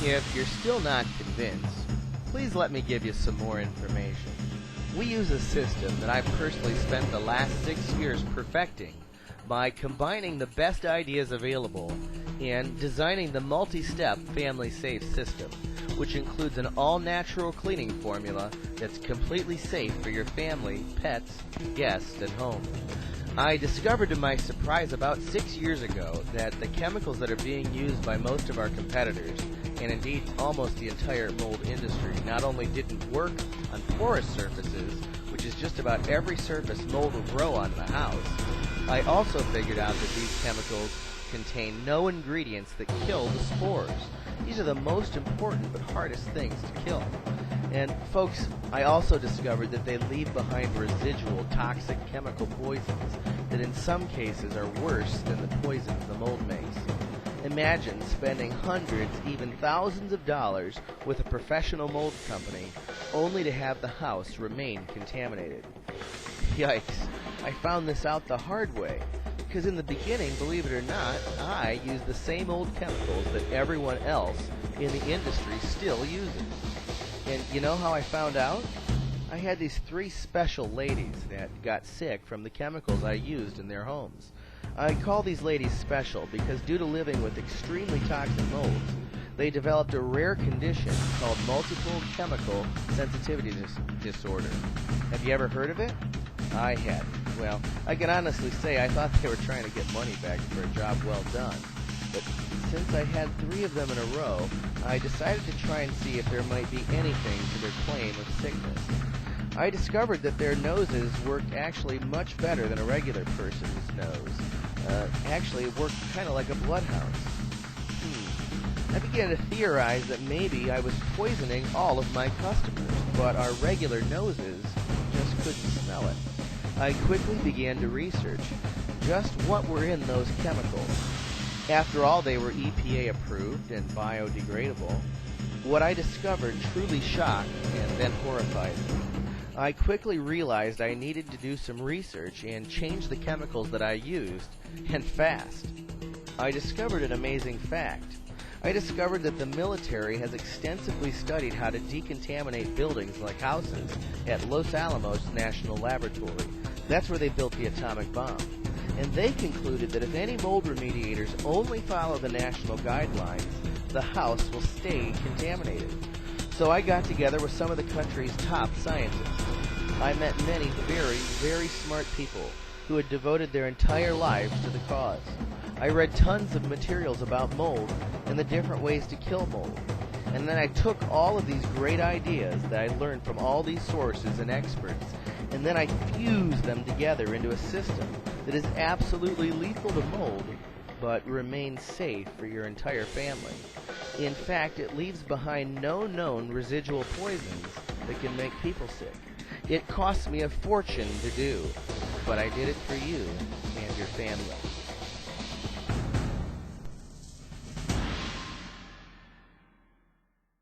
If you're still not convinced, please let me give you some more information. We use a system that I've personally spent the last 6 years perfecting by combining the best ideas available and designing the multi-step family safe system, which includes an all-natural cleaning formula that's completely safe for your family, pets, guests, and home. I discovered to my surprise about 6 years ago that the chemicals that are being used by most of our competitors, and indeed almost the entire mold industry, not only didn't work on porous surfaces, which is just about every surface mold will grow on in the house, I also figured out that these chemicals contain no ingredients that kill the spores. These are the most important but hardest things to kill. And folks, I also discovered that they leave behind residual toxic chemical poisons that in some cases are worse than the poisons the mold makes. Imagine spending hundreds, even thousands of dollars with a professional mold company only to have the house remain contaminated. Yikes, I found this out the hard way, because in the beginning, believe it or not, I used the same old chemicals that everyone else in the industry still uses. And you know how I found out? I had these 3 special ladies that got sick from the chemicals I used in their homes. I call these ladies special because due to living with extremely toxic molds, they developed a rare condition called multiple chemical sensitivity disorder. Have you ever heard of it? I hadn't. Well, I can honestly say I thought they were trying to get money back for a job well done. But since I had 3 of them in a row, I decided to try and see if there might be anything to their claim of sickness. I discovered that their noses worked actually much better than a regular person's nose. Actually, it worked kind of like a bloodhound's. I began to theorize that maybe I was poisoning all of my customers, but our regular noses just couldn't smell it. I quickly began to research just what were in those chemicals. After all, they were EPA approved and biodegradable. What I discovered truly shocked and then horrified me. I quickly realized I needed to do some research and change the chemicals that I used, and fast. I discovered an amazing fact. I discovered that the military has extensively studied how to decontaminate buildings like houses at Los Alamos National Laboratory. That's where they built the atomic bomb. And they concluded that if any mold remediators only follow the national guidelines, the house will stay contaminated. So I got together with some of the country's top scientists. I met many very, very smart people who had devoted their entire lives to the cause. I read tons of materials about mold and the different ways to kill mold. And then I took all of these great ideas that I learned from all these sources and experts, and then I fused them together into a system that is absolutely lethal to mold, but remains safe for your entire family. In fact, it leaves behind no known residual poisons that can make people sick. It cost me a fortune to do, but I did it for you and your family.